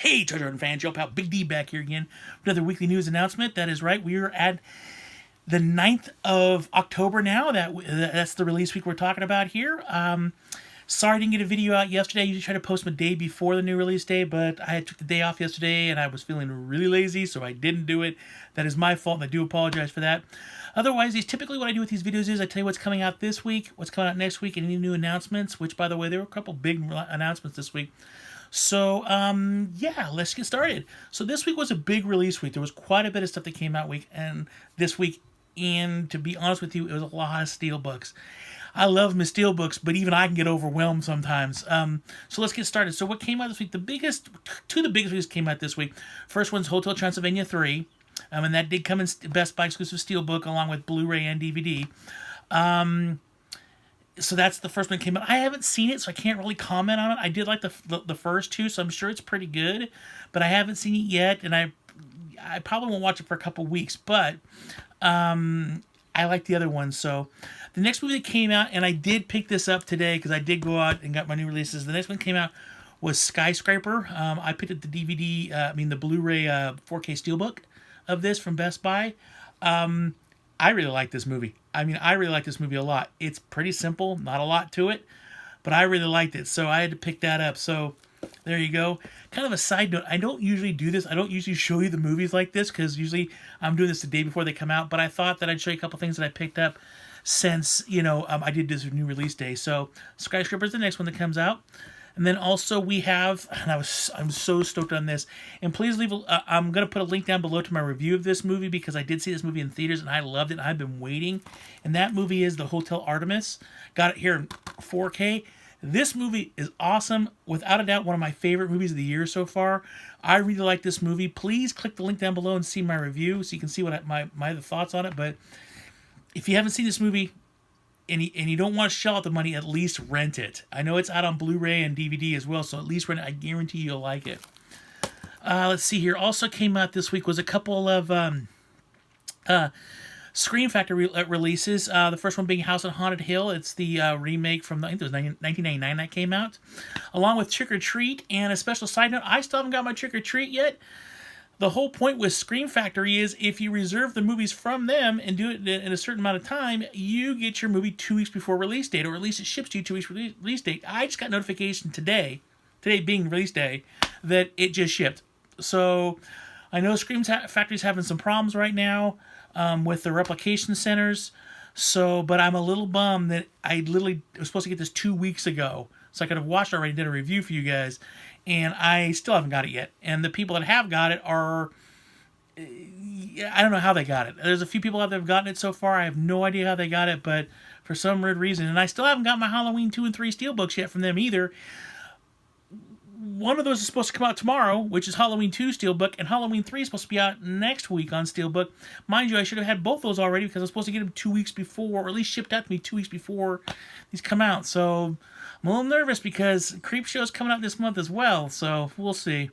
Hey, Treasure Hunt fans, your pal Big D back here again. Another weekly news announcement. That is right, we are at the 9th of October now. That's the release week we're talking about here. Sorry I didn't get a video out yesterday. I usually try to post them a day before the new release day, but I took the day off yesterday and I was feeling really lazy, so I didn't do it. That is my fault, and I do apologize for that. Otherwise, typically what I do with these videos is I tell you what's coming out this week, what's coming out next week, and any new announcements, which, by the way, there were a couple big announcements this week. So, yeah, let's get started. So this week was a big release week. There was quite a bit of stuff that came out this week, and to be honest with you, it was a lot of steelbooks. I love my steelbooks, but even I can get overwhelmed sometimes. So let's get started. So what came out this week? Two of the biggest releases came out this week. First one's Hotel Transylvania 3, and that did come in Best Buy exclusive steelbook along with Blu-ray and DVD. So that's the first one that came out. I haven't seen it, so I can't really comment on it. I did like the first two, so I'm sure it's pretty good, but I haven't seen it yet, and I probably won't watch it for a couple weeks, but I like the other one. So the next movie that came out, and I did pick this up today because I did go out and got my new releases. The next one came out was Skyscraper. I picked up the the Blu-ray 4K Steelbook of this from Best Buy. I really like this movie. I really like this movie a lot. It's pretty simple, not a lot to it, but I really liked it, so I had to pick that up. So there you go. Kind of a side note, I don't usually do this. I don't usually show you the movies like this because usually I'm doing this the day before they come out, but I thought that I'd show you a couple things that I picked up since, I did this new release day. So Skyscraper is the next one that comes out. And then also we have, and I'm so stoked on this. And please I'm going to put a link down below to my review of this movie because I did see this movie in theaters and I loved it. I've been waiting. And that movie is The Hotel Artemis. Got it here in 4K. This movie is awesome. Without a doubt, one of my favorite movies of the year so far. I really like this movie. Please click the link down below and see my review so you can see what my other thoughts on it. But if you haven't seen this movie, and you don't want to shell out the money, at least rent it. I know it's out on Blu-ray and DVD as well, so at least rent it. I guarantee you'll like it. Let's see here. Also came out this week was a couple of Scream Factor releases. The first one being House on Haunted Hill. It's the remake from, I think it was 1999 that came out. Along with Trick or Treat. And a special side note, I still haven't got my Trick or Treat yet. The whole point with Scream Factory is if you reserve the movies from them and do it in a certain amount of time, you get your movie 2 weeks before release date, or at least it ships to you 2 weeks release date. I just got notification today being release day, that it just shipped. So I know Scream Factory's having some problems right now with the replication centers. But I'm a little bummed that I literally was supposed to get this 2 weeks ago. So I could have watched it already, did a review for you guys. And I still haven't got it yet. And the people that have got it I don't know how they got it. There's a few people out there that have gotten it so far. I have no idea how they got it, but for some weird reason. And I still haven't got my Halloween 2 and 3 steelbooks yet from them either. One of those is supposed to come out tomorrow, which is Halloween 2 steelbook, and Halloween 3 is supposed to be out next week on steelbook. Mind you, I should have had both those already because I was supposed to get them 2 weeks before, or at least shipped out to me 2 weeks before these come out. So I'm a little nervous because Creepshow's coming out this month as well, so we'll see.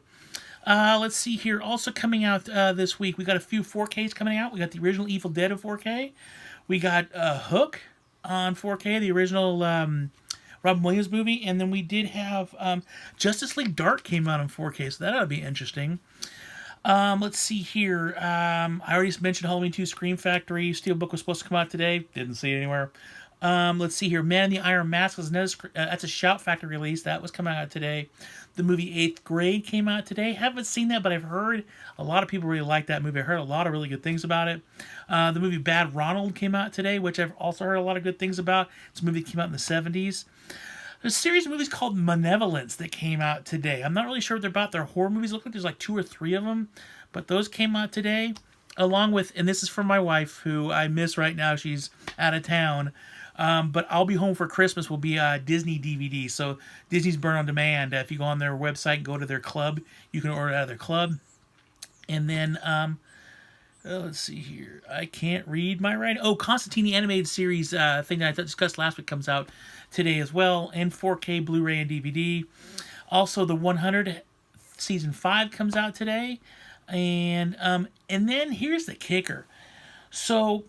Let's see here. Also coming out this week, we got a few 4Ks coming out. We got the original Evil Dead in 4K. We got Hook on 4K, the original Robin Williams movie. And then we did have Justice League Dark came out in 4K, so that ought to be interesting. Let's see here. I already mentioned Halloween 2 Scream Factory. Steelbook was supposed to come out today. Didn't see it anywhere. Let's see here. Man in the Iron Mask was that's a Shout Factor release. That was coming out today. The movie 8th Grade came out today. Haven't seen that, but I've heard a lot of people really like that movie. I heard a lot of really good things about it. The movie Bad Ronald came out today, which I've also heard a lot of good things about. It's a movie that came out in the 70s. There's a series of movies called Malevolence that came out today. I'm not really sure what they're about. They're horror movies. Look like there's like 2 or 3 of them, but those came out today. Along with, and this is from my wife, who I miss right now. She's out of town. But I'll Be Home for Christmas will be a Disney DVD. So Disney's Burn on Demand. If you go on their website and go to their club, you can order it out of their club. And then, let's see here. I can't read my writing. Oh, Constantine the Animated Series thing that I discussed last week comes out today as well. And 4K, Blu-ray, and DVD. Also, The 100 Season 5 comes out today. And then here's the kicker. So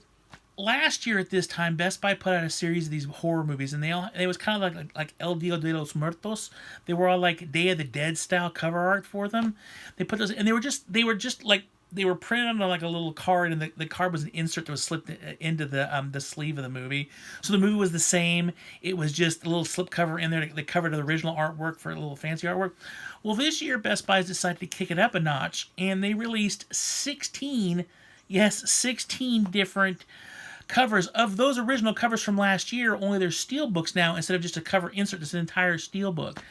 last year at this time, Best Buy put out a series of these horror movies, and it was kind of like El Dia de los Muertos. They were all like Day of the Dead style cover art for them. They put those, and they were just like they were printed on like a little card, and the card was an insert that was slipped into the sleeve of the movie. So the movie was the same. It was just a little slip cover in there. They covered the original artwork for a little fancy artwork. Well, this year Best Buy's decided to kick it up a notch, and they released 16 different covers of those original covers from last year. Only they're steel books now instead of just a cover insert. It's an entire steel book.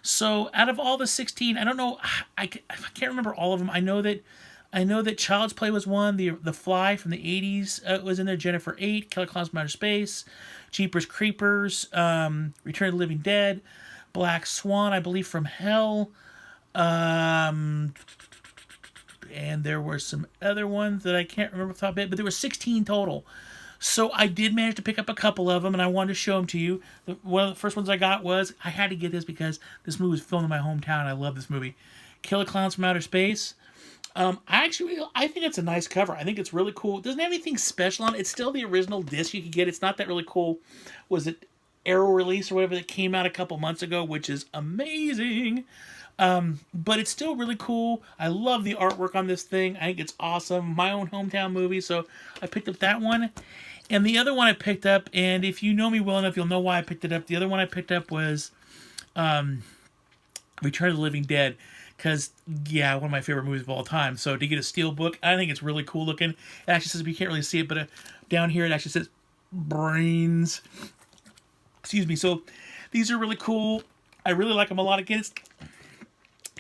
So out of all the 16, I don't know. I can't remember all of them. I know that Child's Play was one. The Fly from the 80s was in there. Jennifer 8, Killer Clowns from Outer Space, Jeepers Creepers, Return of the Living Dead, Black Swan, I believe, from Hell. And there were some other ones that I can't remember off the top of my head, but there were 16 total. So I did manage to pick up a couple of them, and I wanted to show them to you. One of the first ones I got was, I had to get this because this movie was filmed in my hometown, and I love this movie. Killer Clowns from Outer Space. I think it's a nice cover. I think it's really cool. It doesn't have anything special on it. It's still the original disc you could get. It's not that really cool. Was it Arrow release or whatever that came out a couple months ago, which is amazing. But it's still really cool. I love the artwork on this thing. I think it's awesome. My own hometown movie, so I picked up that one. And the other one I picked up, and if you know me well enough, you'll know why I picked it up. The other one I picked up was Return of the Living Dead. Because, yeah, one of my favorite movies of all time. So to get a steel book, I think it's really cool looking. It actually says, you can't really see it, but down here it actually says brains. Excuse me. So these are really cool. I really like them a lot. Again,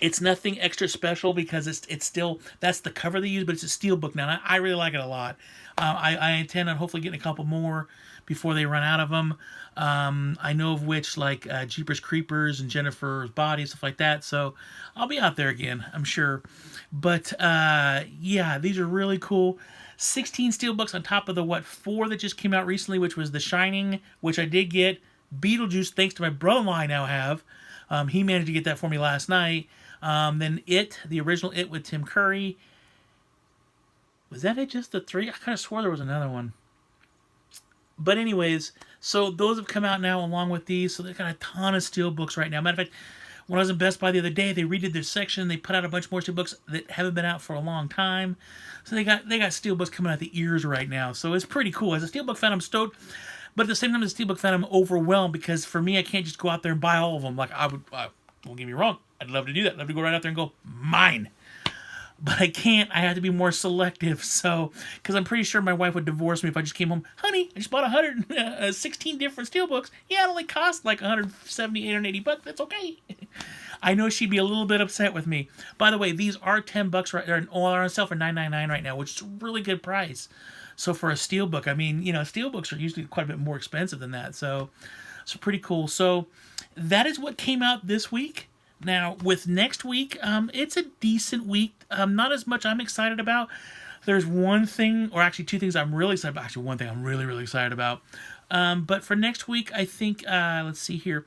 it's nothing extra special because it's still, that's the cover they use, but it's a steel book now. And I really like it a lot. I intend on hopefully getting a couple more before they run out of them. I know of which, like Jeepers Creepers and Jennifer's Body, stuff like that. So I'll be out there again, I'm sure. But yeah, these are really cool. 16 steelbooks on top of the 4 that just came out recently, which was The Shining, which I did get. Beetlejuice, thanks to my brother-in-law, I now have. He managed to get that for me last night. Then It, the original It with Tim Curry. Was that it, just the 3? I kind of swore there was another one. But anyways, so those have come out now along with these. So they've got a ton of steel books right now. Matter of fact, when I was in Best Buy the other day, they redid their section. They put out a bunch more steel books that haven't been out for a long time. So they got steel books coming out the ears right now. So it's pretty cool. As a steel book fan, I'm stoked. But at the same time, as a steel book fan, I'm overwhelmed because for me, I can't just go out there and buy all of them. Like don't get me wrong. I'd love to do that. I'd love to go right out there and go, mine. But I can't. I have to be more selective. So, because I'm pretty sure my wife would divorce me if I just came home. Honey, I just bought 116 different steelbooks. Yeah, it only cost like 170, 880 bucks. That's okay. I know she'd be a little bit upset with me. By the way, these are $10 right there, or on sale for $9.99 right now, which is a really good price. So for a steelbook, I mean, steelbooks are usually quite a bit more expensive than that. So it's pretty cool. So that is what came out this week. Now, with next week, it's a decent week. Not as much I'm excited about. There's one thing, or actually 2 things I'm really excited about. Actually, one thing I'm really, really excited about. But for next week, I think, let's see here.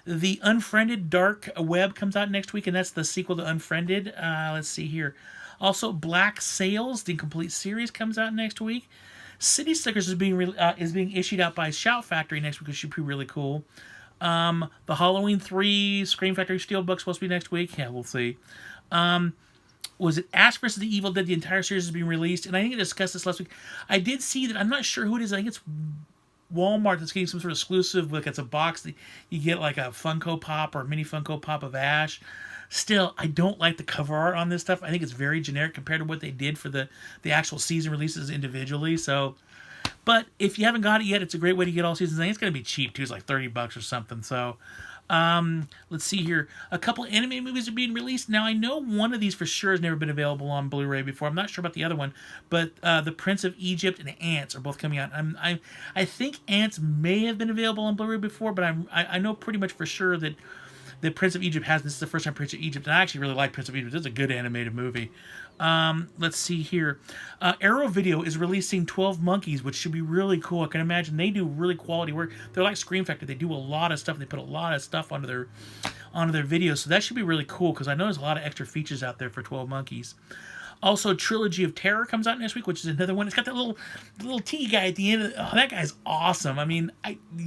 The Unfriended Dark Web comes out next week, and that's the sequel to Unfriended. Let's see here. Also, Black Sails, the complete series, comes out next week. City Slickers is being issued out by Shout Factory next week, which should be really cool. The Halloween 3 Scream Factory Steelbook supposed to be next week. Yeah, we'll see. Was it Ash vs. the Evil Dead? The entire series is being released, and I think I discussed this last week. I did see that. I'm not sure who it is. I think it's Walmart that's getting some sort of exclusive. Like it's a box that you get like a Funko Pop or a mini Funko Pop of Ash. Still, I don't like the cover art on this stuff. I think it's very generic compared to what they did for the actual season releases individually. So. But if you haven't got it yet, it's a great way to get all seasons. I think it's going to be cheap, too. It's like $30 or something. So, let's see here. A couple animated movies are being released. Now, I know one of these for sure has never been available on Blu-ray before. I'm not sure about the other one. But The Prince of Egypt and Ants are both coming out. I think Ants may have been available on Blu-ray before, but I know pretty much for sure that the Prince of Egypt has. This is the first time Prince of Egypt. And I actually really like Prince of Egypt. This is a good animated movie. Let's see here. Arrow Video is releasing 12 Monkeys, which should be really cool. I can imagine they do really quality work. They're like Scream Factory. They do a lot of stuff. They put a lot of stuff onto their videos. So that should be really cool because I know there's a lot of extra features out there for 12 Monkeys. Also, Trilogy of Terror comes out next week, which is another one. It's got that little T guy at the end. Oh, that guy's awesome. I mean,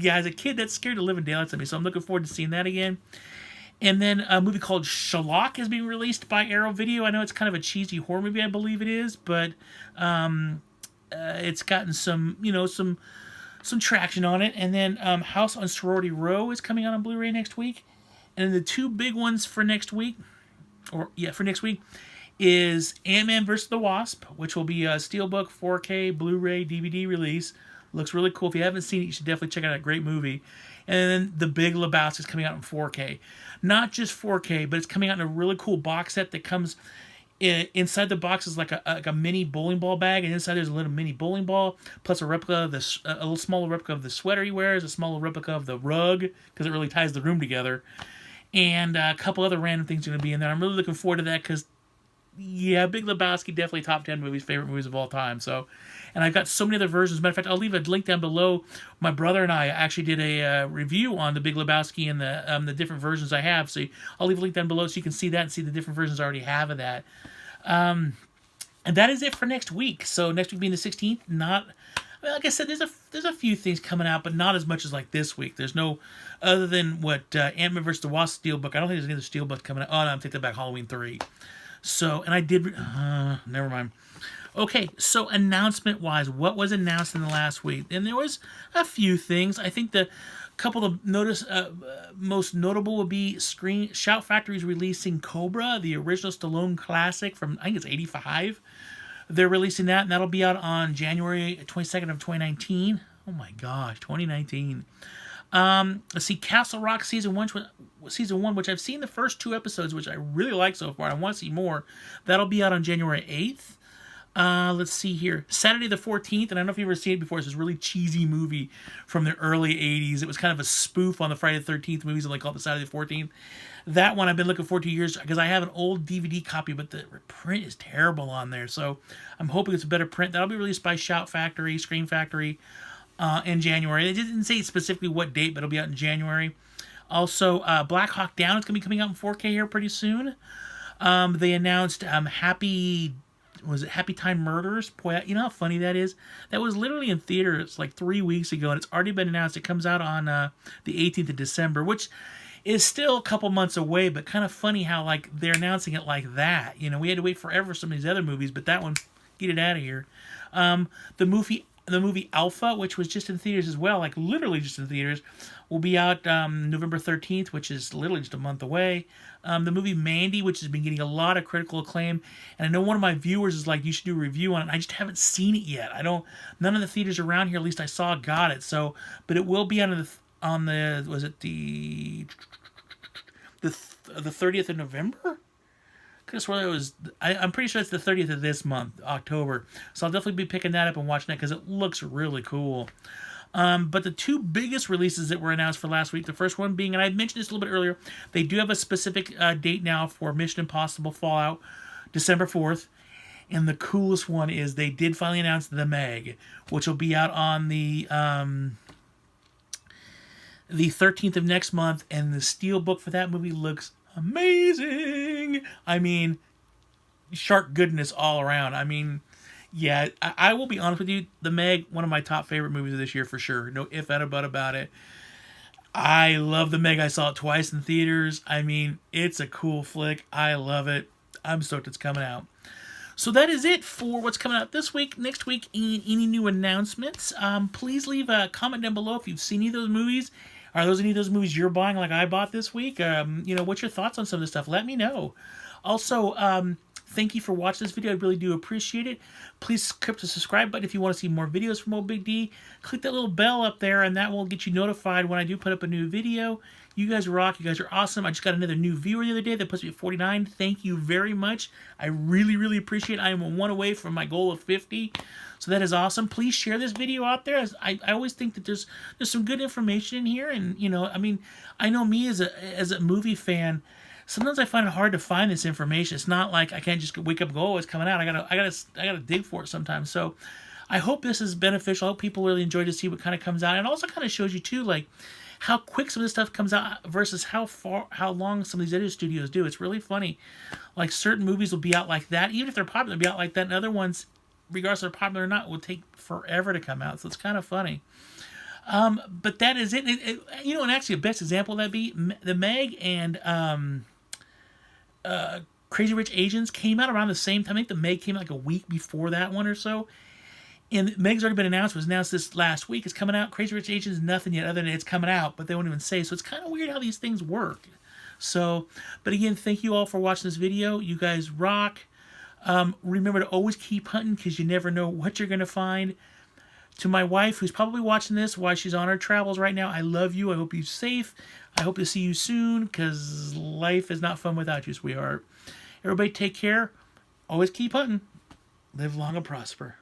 as a kid, that scared the living daylights out of me. So I'm looking forward to seeing that again. And then a movie called Shalak is being released by Arrow Video. I know it's kind of a cheesy horror movie, I believe it is, but it's gotten some traction on it. And then House on Sorority Row is coming out on Blu-ray next week. And then the two big ones for next week, is Ant-Man vs. the Wasp, which will be a Steelbook 4K Blu-ray DVD release. Looks really cool. If you haven't seen it, you should definitely check out that great movie. And then The Big Lebowski is coming out in 4K. Not just 4K, but it's coming out in a really cool box set that comes inside the box is like a mini bowling ball bag, and inside there's a little mini bowling ball, plus a replica of a little smaller replica of the sweater he wears, a smaller replica of the rug, because it really ties the room together, and a couple other random things are going to be in there. I'm really looking forward to that because, yeah, Big Lebowski, definitely top 10 movies, favorite movies of all time. So, and I've got so many other versions. As a matter of fact, I'll leave a link down below. My brother and I actually did a review on the Big Lebowski and the different versions I have. So I'll leave a link down below so you can see that and see the different versions I already have of that. And that is it for next week. So next week being the 16th, like I said, there's a few things coming out, but not as much as like this week. There's no, other than what Ant-Man vs. the Wasp Steelbook. I don't think there's any other Steelbook coming out. Oh, no, I'm taking that back, Halloween 3. So, and I did, never mind. Okay, so announcement-wise, what was announced in the last week? And there was a few things. I think the couple of most notable would be Shout Factory's releasing Cobra, the original Stallone classic from, I think it's 85. They're releasing that, and that'll be out on January 22nd of 2019. Oh my gosh, 2019. Let's see, Castle Rock season one, which I've seen the first 2 episodes, which I really like so far. I want to see more. That'll be out on January 8th. Let's see here. Saturday the 14th, and I don't know if you've ever seen it before. It's this really cheesy movie from the early 80s. It was kind of a spoof on the Friday the 13th movies, and they called it Saturday the 14th. That one I've been looking forward to years because I have an old DVD copy, but the print is terrible on there. So I'm hoping it's a better print. That'll be released by Shout Factory, Screen Factory, in January. They didn't say specifically what date, but it'll be out in January. Also, Black Hawk Down is going to be coming out in 4K here pretty soon. They announced Happy Time Murders? Boy, you know how funny that is? That was literally in theaters like 3 weeks ago, and it's already been announced. It comes out on the 18th of December, which is still a couple months away, but kind of funny how like they're announcing it like that. You know, we had to wait forever for some of these other movies, but that one, get it out of here. The movie Alpha, which was just in theaters as well, like literally just in theaters, will be out November 13th, which is literally just a month away. The movie Mandy, which has been getting a lot of critical acclaim, and I know one of my viewers is like, you should do a review on it. I just haven't seen it yet. None of the theaters around here, at least I saw, got it. So, but it will be on the was it the 30th of November? Could have sworn it was. I'm pretty sure it's the 30th of this month, October. So I'll definitely be picking that up and watching that because it looks really cool. But the 2 biggest releases that were announced for last week, the first one being, and I mentioned this a little bit earlier, they do have a specific date now for Mission Impossible Fallout, December 4th. And the coolest one is they did finally announce The Meg, which will be out on the 13th of next month, and the steelbook for that movie looks amazing. I mean, shark goodness all around. I mean, yeah, I will be honest with you, The Meg, one of my top favorite movies of this year for sure. No if, and a but about it. I love The Meg. I saw it twice in theaters. I mean, it's a cool flick. I love it. I'm stoked it's coming out. So that is it for what's coming out this week. Next week, any new announcements. Please leave a comment down below if you've seen any of those movies. Are those any of those movies you're buying like I bought this week? What's your thoughts on some of this stuff? Let me know. Also, thank you for watching this video. I really do appreciate it. Please click the subscribe button if you want to see more videos from Old Big D. Click that little bell up there, and that will get you notified when I do put up a new video. You guys rock. You guys are awesome. I just got another new viewer the other day that puts me at 49. Thank you very much. I really, really appreciate it. I am 1 away from my goal of 50. So that is awesome. Please share this video out there. I always think that there's some good information in here. And, I know me as a movie fan, sometimes I find it hard to find this information. It's not like I can't just wake up and go, oh, it's coming out. I gotta dig for it sometimes. So I hope this is beneficial. I hope people really enjoy to see what kind of comes out. It also kind of shows you too, like, how quick some of this stuff comes out versus how long some of these other studios do. It's really funny. Like certain movies will be out like that, even if they're popular, they'll be out like that, and other ones, regardless if they're popular or not, will take forever to come out. So it's kind of funny. But that is it. You know, and actually, the best example of that be the Meg and Crazy Rich Asians came out around the same time. I think the Meg came out like a week before that one or so. And Meg's already been announced. It was announced this last week. It's coming out. Crazy Rich Asians, nothing yet other than it's coming out, but they won't even say. So it's kind of weird how these things work. So, but again, thank you all for watching this video. You guys rock. Remember to always keep hunting because you never know what you're going to find. To my wife, who's probably watching this while she's on her travels right now, I love you. I hope you're safe. I hope to see you soon because life is not fun without you, sweetheart. Everybody take care. Always keep hunting. Live long and prosper.